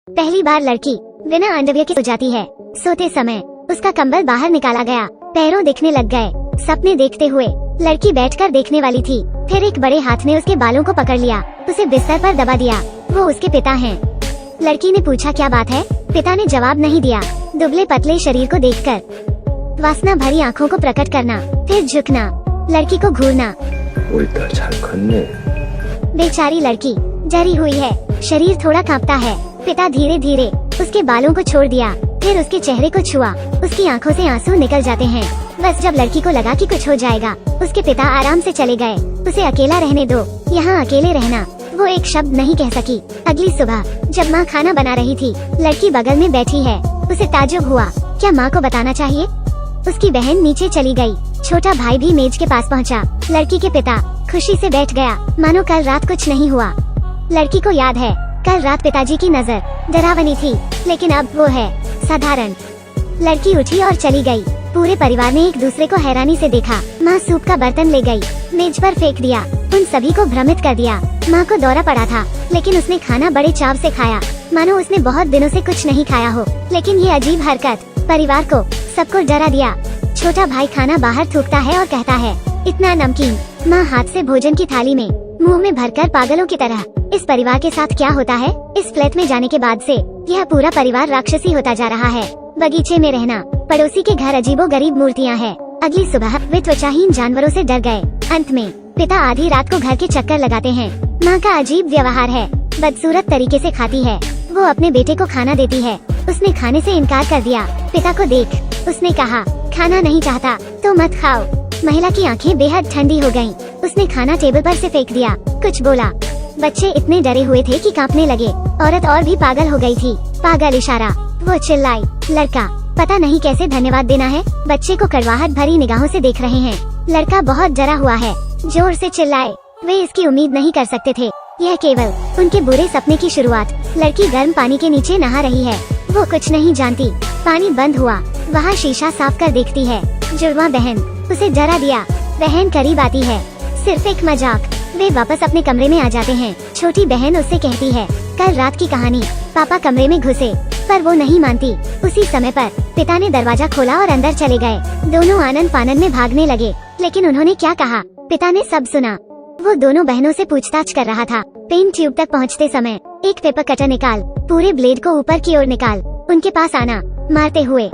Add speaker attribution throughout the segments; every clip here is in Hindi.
Speaker 1: पहली बार लड़की बिना अंडरवियर के सो जाती है। सोते समय उसका कंबल बाहर निकाला गया, पैरों दिखने लग गए। सपने देखते हुए लड़की बैठकर देखने वाली थी। फिर एक बड़े हाथ ने उसके बालों को पकड़ लिया, उसे बिस्तर पर दबा दिया। वो उसके पिता हैं। लड़की ने पूछा क्या बात है। पिता ने जवाब नहीं दिया। दुबले पतले शरीर को देखकर वासना भरी आँखों को प्रकट करना, फिर झुकना, लड़की को घूरना।
Speaker 2: उल्टा झारखंड।
Speaker 1: बेचारी लड़की डरी हुई है, शरीर थोड़ा कांपता है। पिता धीरे धीरे उसके बालों को छोड़ दिया, फिर उसके चेहरे को छुआ। उसकी आंखों से आंसू निकल जाते हैं। बस जब लड़की को लगा कि कुछ हो जाएगा, उसके पिता आराम से चले गए। उसे अकेला रहने दो, यहाँ अकेले रहना। वो एक शब्द नहीं कह सकी। अगली सुबह जब माँ खाना बना रही थी, लड़की बगल में बैठी है। उसे ताज्जुब हुआ, क्या माँ को बताना चाहिए? उसकी बहन नीचे चली गई। छोटा भाई भी मेज के पास पहुँचा। लड़की के पिता खुशी से बैठ गया, मानो कल रात कुछ नहीं हुआ। लड़की को याद है कल रात पिताजी की नजर डरावनी थी, लेकिन अब वो है साधारण। लड़की उठी और चली गई। पूरे परिवार ने एक दूसरे को हैरानी से देखा। माँ सूप का बर्तन ले गई, मेज पर फेंक दिया, उन सभी को भ्रमित कर दिया। माँ को दौरा पड़ा था, लेकिन उसने खाना बड़े चाव से खाया, मानो उसने बहुत दिनों से कुछ नहीं खाया हो। लेकिन ये अजीब हरकत परिवार को सबको डरा दिया। छोटा भाई खाना बाहर थूकता है और कहता है, इतना नमकीन। माँ हाथ से भोजन की थाली में मुंह में भरकर पागलों की तरह। इस परिवार के साथ क्या होता है? इस फ्लैट में जाने के बाद से यह पूरा परिवार राक्षसी होता जा रहा है। बगीचे में रहना, पड़ोसी के घर अजीबो गरीब मूर्तियाँ हैं। अगली सुबह वे त्वचाहीन जानवरों से डर गए। अंत में पिता आधी रात को घर के चक्कर लगाते हैं। माँ का अजीब व्यवहार है, बदसूरत तरीके से खाती है। वो अपने बेटे को खाना देती है, उसने खाने से इनकार कर दिया। पिता को देख उसने कहा, खाना नहीं चाहता तो मत खाओ। महिला की आंखें बेहद ठंडी हो गईं। उसने खाना टेबल पर से फेंक दिया। कुछ बोला। बच्चे इतने डरे हुए थे कि कांपने लगे। औरत और भी पागल हो गई थी। पागल इशारा। वो चिल्लाई, लड़का पता नहीं कैसे धन्यवाद देना है। बच्चे को कड़वाहट भरी निगाहों से देख रहे हैं। लड़का बहुत डरा हुआ है, जोर से चिल्लाए। वे इसकी उम्मीद नहीं कर सकते थे। यह केवल उनके बुरे सपने की शुरुआत। लड़की गर्म पानी के नीचे नहा रही है। वो कुछ नहीं जानती। पानी बंद हुआ। वहाँ शीशा साफ कर देखती है। जुड़वा बहन उसे डरा दिया। बहन करीब आती है, सिर्फ एक मजाक। वे वापस अपने कमरे में आ जाते हैं। छोटी बहन उससे कहती है, कल रात की कहानी। पापा कमरे में घुसे, पर वो नहीं मानती। उसी समय पर पिता ने दरवाजा खोला और अंदर चले गए। दोनों आनंद फानंद में भागने लगे, लेकिन उन्होंने क्या कहा पिता ने सब सुना। वो दोनों बहनों से पूछताछ कर रहा था। पेन ट्यूब तक पहुँचते समय एक पेपर कटर निकाल, पूरे ब्लेड को ऊपर की ओर निकाल, उनके पास आना, मारते हुए।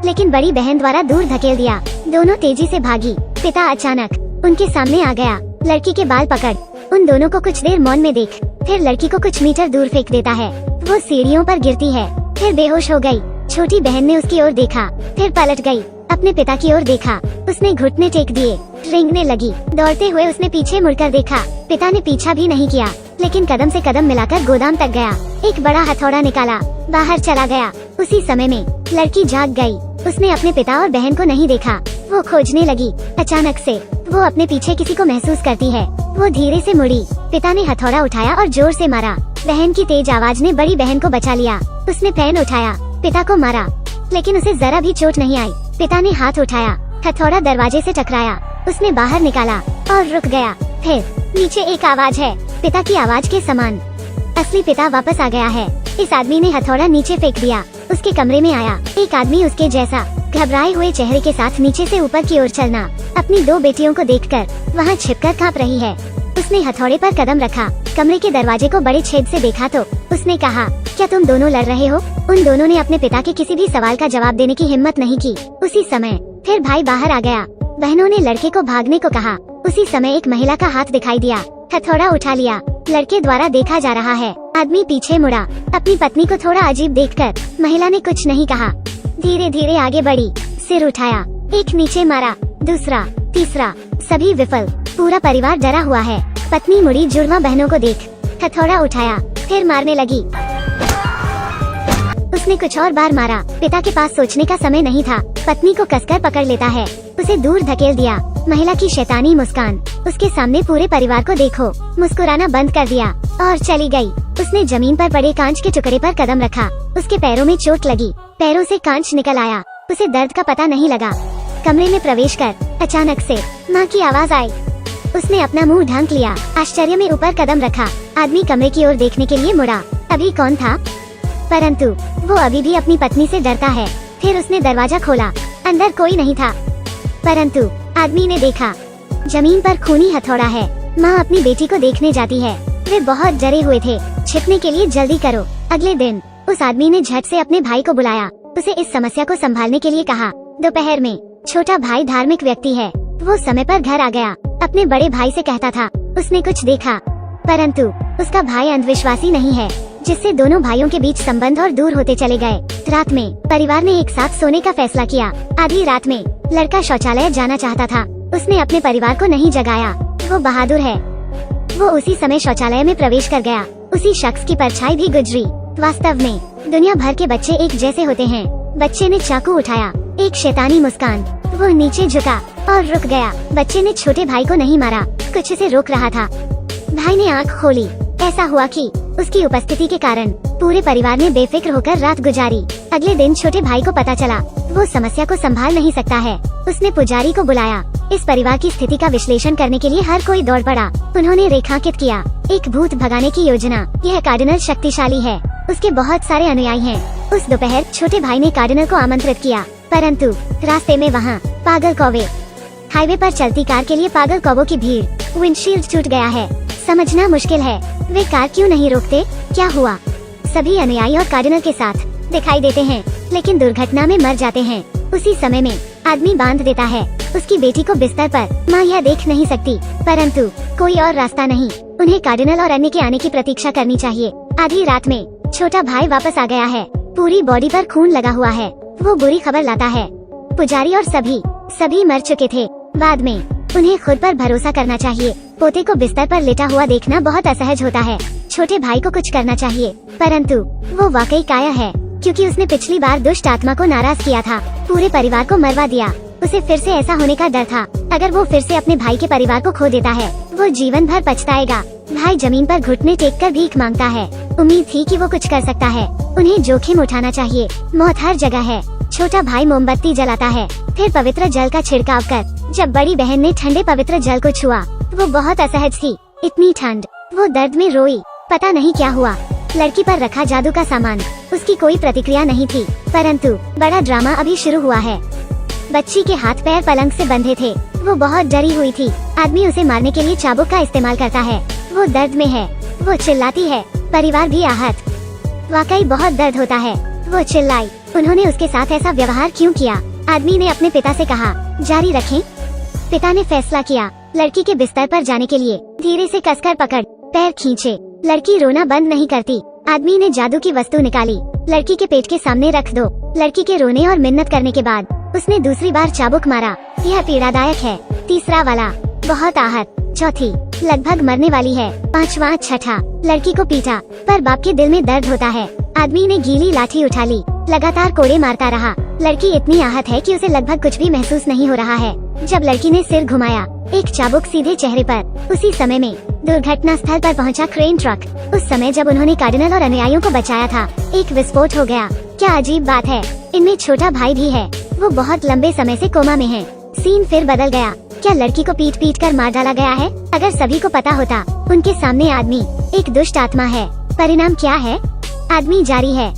Speaker 1: लेकिन बड़ी बहन द्वारा दूर धकेल दिया। दोनों तेजी से भागी। पिता अचानक उनके सामने आ गया। लड़की के बाल पकड़ उन दोनों को कुछ देर मौन में देख, फिर लड़की को कुछ मीटर दूर फेंक देता है। वो सीढ़ियों पर गिरती है, फिर बेहोश हो गई। छोटी बहन ने उसकी ओर देखा, फिर पलट गई। अपने पिता की ओर देखा, उसने घुटने टेक दिए, रेंगने लगी। दौड़ते हुए उसने पीछे मुड़कर देखा। पिता ने पीछा भी नहीं किया, लेकिन कदम से कदम मिलाकर गोदाम तक गया। एक बड़ा हथौड़ा निकाला, बाहर चला गया। उसी समय में लड़की जाग गई। उसने अपने पिता और बहन को नहीं देखा। वो खोजने लगी। अचानक से वो अपने पीछे किसी को महसूस करती है। वो धीरे से मुड़ी। पिता ने हथौड़ा उठाया और जोर से मारा। बहन की तेज आवाज ने बड़ी बहन को बचा लिया। उसने पेन उठाया, पिता को मारा, लेकिन उसे जरा भी चोट नहीं आई। पिता ने हाथ उठाया, हथौड़ा दरवाजे से टकराया। उसने बाहर निकाला और रुक गया। फिर नीचे एक आवाज है, पिता की आवाज के समान। असली पिता वापस आ गया है। इस आदमी ने हथौड़ा नीचे फेंक दिया। उसके कमरे में आया एक आदमी, उसके जैसा घबराए हुए चेहरे के साथ नीचे से ऊपर की ओर चलना। अपनी दो बेटियों को देखकर वहाँ छिपकर कांप रही है। उसने हथौड़े पर कदम रखा। कमरे के दरवाजे को बड़े छेद से देखा तो उसने कहा, क्या तुम दोनों लड़ रहे हो? उन दोनों ने अपने पिता के किसी भी सवाल का जवाब देने की हिम्मत नहीं की। उसी समय फिर भाई बाहर आ गया। बहनों ने लड़के को भागने को कहा। उसी समय एक महिला का हाथ दिखाई दिया। हथौड़ा उठा लिया। लड़के द्वारा देखा जा रहा है। आदमी पीछे मुड़ा। अपनी पत्नी को थोड़ा अजीब देखकर महिला ने कुछ नहीं कहा। धीरे धीरे आगे बढ़ी, सिर उठाया, एक नीचे मारा, दूसरा, तीसरा, सभी विफल। पूरा परिवार डरा हुआ है। पत्नी मुड़ी, जुड़वा बहनों को देख, हथौड़ा उठाया, फिर मारने लगी। उसने कुछ और बार मारा। पिता के पास सोचने का समय नहीं था। पत्नी को कसकर पकड़ लेता है, उसे दूर धकेल दिया। महिला की शैतानी मुस्कान। उसके सामने पूरे परिवार को देखो। मुस्कुराना बंद कर दिया और चली गई। उसने जमीन पर पड़े कांच के टुकड़े पर कदम रखा। उसके पैरों में चोट लगी, पैरों से कांच निकल आया। उसे दर्द का पता नहीं लगा। कमरे में प्रवेश कर अचानक से माँ की आवाज आई। उसने अपना मुंह ढांक लिया, आश्चर्य में ऊपर कदम रखा। आदमी कमरे की ओर देखने के लिए मुड़ा। अभी कौन था? परंतु वो अभी भी अपनी पत्नी से डरता है। फिर उसने दरवाजा खोला, अंदर कोई नहीं था, परंतु आदमी ने देखा जमीन पर खूनी हथौड़ा है। माँ अपनी बेटी को देखने जाती है। वे बहुत डरे हुए थे। छिपने के लिए जल्दी करो। अगले दिन उस आदमी ने झट से अपने भाई को बुलाया, उसे इस समस्या को संभालने के लिए कहा। दोपहर में छोटा भाई धार्मिक व्यक्ति है, वो समय पर घर आ गया। अपने बड़े भाई से कहता था उसने कुछ देखा, परंतु उसका भाई अंधविश्वासी नहीं है, जिससे दोनों भाइयों के बीच संबंध और दूर होते चले गए। रात में परिवार ने एक साथ सोने का फैसला किया। आधी रात में लड़का शौचालय जाना चाहता था, उसने अपने परिवार को नहीं जगाया। वो बहादुर है। वो उसी समय शौचालय में प्रवेश कर गया। उसी शख्स की परछाई भी गुजरी। वास्तव में दुनिया भर के बच्चे एक जैसे होते हैं। बच्चे ने चाकू उठाया, एक शैतानी मुस्कान, वो नीचे झुका और रुक गया। बच्चे ने छोटे भाई को नहीं मारा, कुछ उसे रोक रहा था। भाई ने आंख खोली। ऐसा हुआ कि उसकी उपस्थिति के कारण पूरे परिवार ने बेफिक्र होकर रात गुजारी। अगले दिन छोटे भाई को पता चला वो समस्या को संभाल नहीं सकता है। उसने पुजारी को बुलाया। इस परिवार की स्थिति का विश्लेषण करने के लिए हर कोई दौड़ पड़ा। उन्होंने रेखांकित किया एक भूत भगाने की योजना। यह कार्डिनल शक्तिशाली है, उसके बहुत सारे अनुयायी हैं। उस दोपहर छोटे भाई ने कार्डिनल को आमंत्रित किया, परंतु रास्ते में वहाँ पागल कौवे। हाईवे पर चलती कार के लिए पागल कौवों की भीड़। विंडशील्ड टूट गया है, समझना मुश्किल है। वे कार क्यों नहीं रोकते? क्या हुआ? सभी अनुयायी और कार्डिनल के साथ दिखाई देते हैं, लेकिन दुर्घटना में मर जाते हैं। उसी समय में आदमी बांध देता है उसकी बेटी को बिस्तर पर। माँ यह देख नहीं सकती, परंतु कोई और रास्ता नहीं। उन्हें कार्डिनल और अन्य के आने की प्रतीक्षा करनी चाहिए। आधी रात में छोटा भाई वापस आ गया है, पूरी बॉडी पर खून लगा हुआ है। वो बुरी खबर लाता है। पुजारी और सभी मर चुके थे। बाद में उन्हें खुद पर भरोसा करना चाहिए। पोते को बिस्तर पर लेटा हुआ देखना बहुत असहज होता है। छोटे भाई को कुछ करना चाहिए, परंतु वो वाकई काया है, क्योंकि उसने पिछली बार दुष्ट आत्मा को नाराज किया था, पूरे परिवार को मरवा दिया। उसे फिर से ऐसा होने का डर था। अगर वो फिर से अपने भाई के परिवार को खो देता है, वो जीवन भर पछताएगा। भाई जमीन पर घुटने टेक कर भीख मांगता है। उम्मीद थी कि वो कुछ कर सकता है। उन्हें जोखिम उठाना चाहिए। मौत हर जगह है। छोटा भाई मोमबत्ती जलाता है, फिर पवित्र जल का छिड़काव कर। जब बड़ी बहन ने ठंडे पवित्र जल को छुआ, वो बहुत असहज थी। इतनी ठंड, वो दर्द में रोई। पता नहीं क्या हुआ। लड़की पर रखा जादू का सामान, उसकी कोई प्रतिक्रिया नहीं थी। परंतु बड़ा ड्रामा अभी शुरू हुआ है। बच्ची के हाथ पैर पलंग से बंधे थे। वो बहुत डरी हुई थी। आदमी उसे मारने के लिए चाबुक का इस्तेमाल करता है। वो दर्द में है, वो चिल्लाती है। परिवार भी आहत। वाकई बहुत दर्द होता है। वो चिल्लाई। उन्होंने उसके साथ ऐसा व्यवहार क्यों किया? आदमी ने अपने पिता से कहा, जारी रखें। पिता ने फैसला किया लड़की के बिस्तर पर जाने के लिए। धीरे से कसकर पकड़, पैर खींचे। लड़की रोना बंद नहीं करती। आदमी ने जादू की वस्तु निकाली, लड़की के पेट के सामने रख दो। लड़की के रोने और मिन्नत करने के बाद उसने दूसरी बार चाबुक मारा। यह पीड़ादायक है। तीसरा वाला बहुत आहत। चौथी लगभग मरने वाली है। पांचवा छठा लड़की को पीटा, पर बाप के दिल में दर्द होता है। आदमी ने गीली लाठी उठा ली, लगातार कोड़े मारता रहा। लड़की इतनी आहत है कि उसे लगभग कुछ भी महसूस नहीं हो रहा है। जब लड़की ने सिर घुमाया, एक चाबुक सीधे चेहरे पर। उसी समय में दुर्घटना स्थल पर पहुंचा क्रेन ट्रक। उस समय जब उन्होंने कार्डिनल और अनुयायियों को बचाया था, एक विस्फोट हो गया। क्या अजीब बात है, इनमें छोटा भाई भी है। वो बहुत लंबे समय से कोमा में है। सीन फिर बदल गया। क्या लड़की को पीट पीट कर मार डाला गया है? अगर सभी को पता होता उनके सामने आदमी एक दुष्ट आत्मा है। परिणाम क्या है? आदमी जारी है।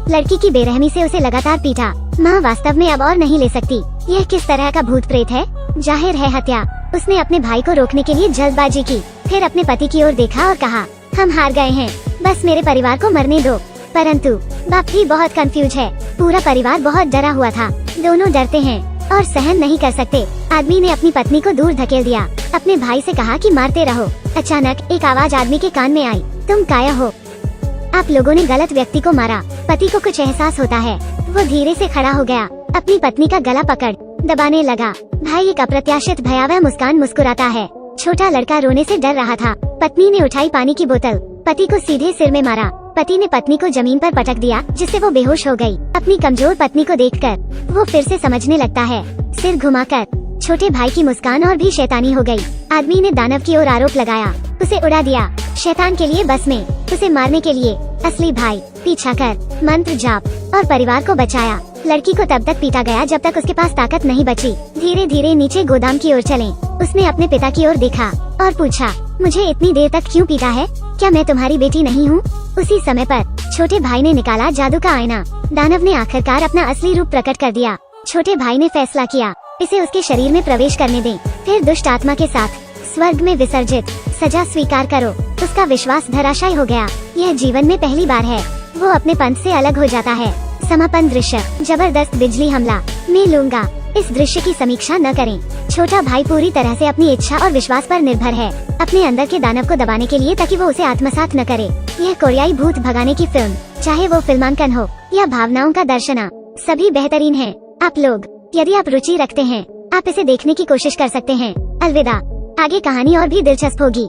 Speaker 1: लड़की की बेरहमी से उसे लगातार पीटा। माँ वास्तव में अब और नहीं ले सकती। यह किस तरह का भूत प्रेत है? जाहिर है हत्या। उसने अपने भाई को रोकने के लिए जल्दबाजी की, फिर अपने पति की ओर देखा और कहा, हम हार गए हैं, बस मेरे परिवार को मरने दो। परंतु बाप भी बहुत कंफ्यूज है। पूरा परिवार बहुत डरा हुआ था। दोनों डरते हैं और सहन नहीं कर सकते। आदमी ने अपनी पत्नी को दूर धकेल दिया, अपने भाई से कहा कि मारते रहो। अचानक एक आवाज आदमी के कान में आई, तुम काया हो, आप लोगों ने गलत व्यक्ति को मारा। पति को कुछ एहसास होता है। वो धीरे से खड़ा हो गया, अपनी पत्नी का गला पकड़ दबाने लगा। भाई एक अप्रत्याशित भयावह मुस्कान मुस्कुराता है। छोटा लड़का रोने से डर रहा था। पत्नी ने उठाई पानी की बोतल, पति को सीधे सिर में मारा। पति ने पत्नी को जमीन पर पटक दिया, जिससे वो बेहोश हो गई। अपनी कमजोर पत्नी को देखकर वो फिर से समझने लगता है। सिर घुमाकर छोटे भाई की मुस्कान और भी शैतानी हो गई। आदमी ने दानव की ओर आरोप लगाया, उसे उड़ा दिया। शैतान के लिए बस में, उसे मारने के लिए। असली भाई पीछा कर मंत्र जाप और परिवार को बचाया। लड़की को तब तक पीटा गया जब तक उसके पास ताकत नहीं बची। धीरे धीरे नीचे गोदाम की ओर चले। उसने अपने पिता की ओर देखा और पूछा, मुझे इतनी देर तक क्यों पीटा है? क्या मैं तुम्हारी बेटी नहीं हूँ? उसी समय पर छोटे भाई ने निकाला जादू का आईना। दानव ने आखिरकार अपना असली रूप प्रकट कर दिया। छोटे भाई ने फैसला किया, इसे उसके शरीर में प्रवेश करने दें, फिर दुष्ट आत्मा के साथ स्वर्ग में विसर्जित। सजा स्वीकार करो। उसका विश्वास धराशायी हो गया। यह जीवन में पहली बार है वो अपने पंथ से अलग हो जाता है। समापन दृश्य। जबरदस्त बिजली हमला। मैं लूंगा। इस दृश्य की समीक्षा न करें। छोटा भाई पूरी तरह से अपनी इच्छा और विश्वास पर निर्भर है, अपने अंदर के दानव को दबाने के लिए, ताकि वो उसे आत्मसात न करे। यह कोरियाई भूत भगाने की फिल्म, चाहे वो फिल्मांकन हो या भावनाओं का दर्शना, सभी बेहतरीन है। आप लोग, यदि आप रुचि रखते हैं, आप इसे देखने की कोशिश कर सकते हैं। अलविदा। आगे कहानी और भी दिलचस्प होगी।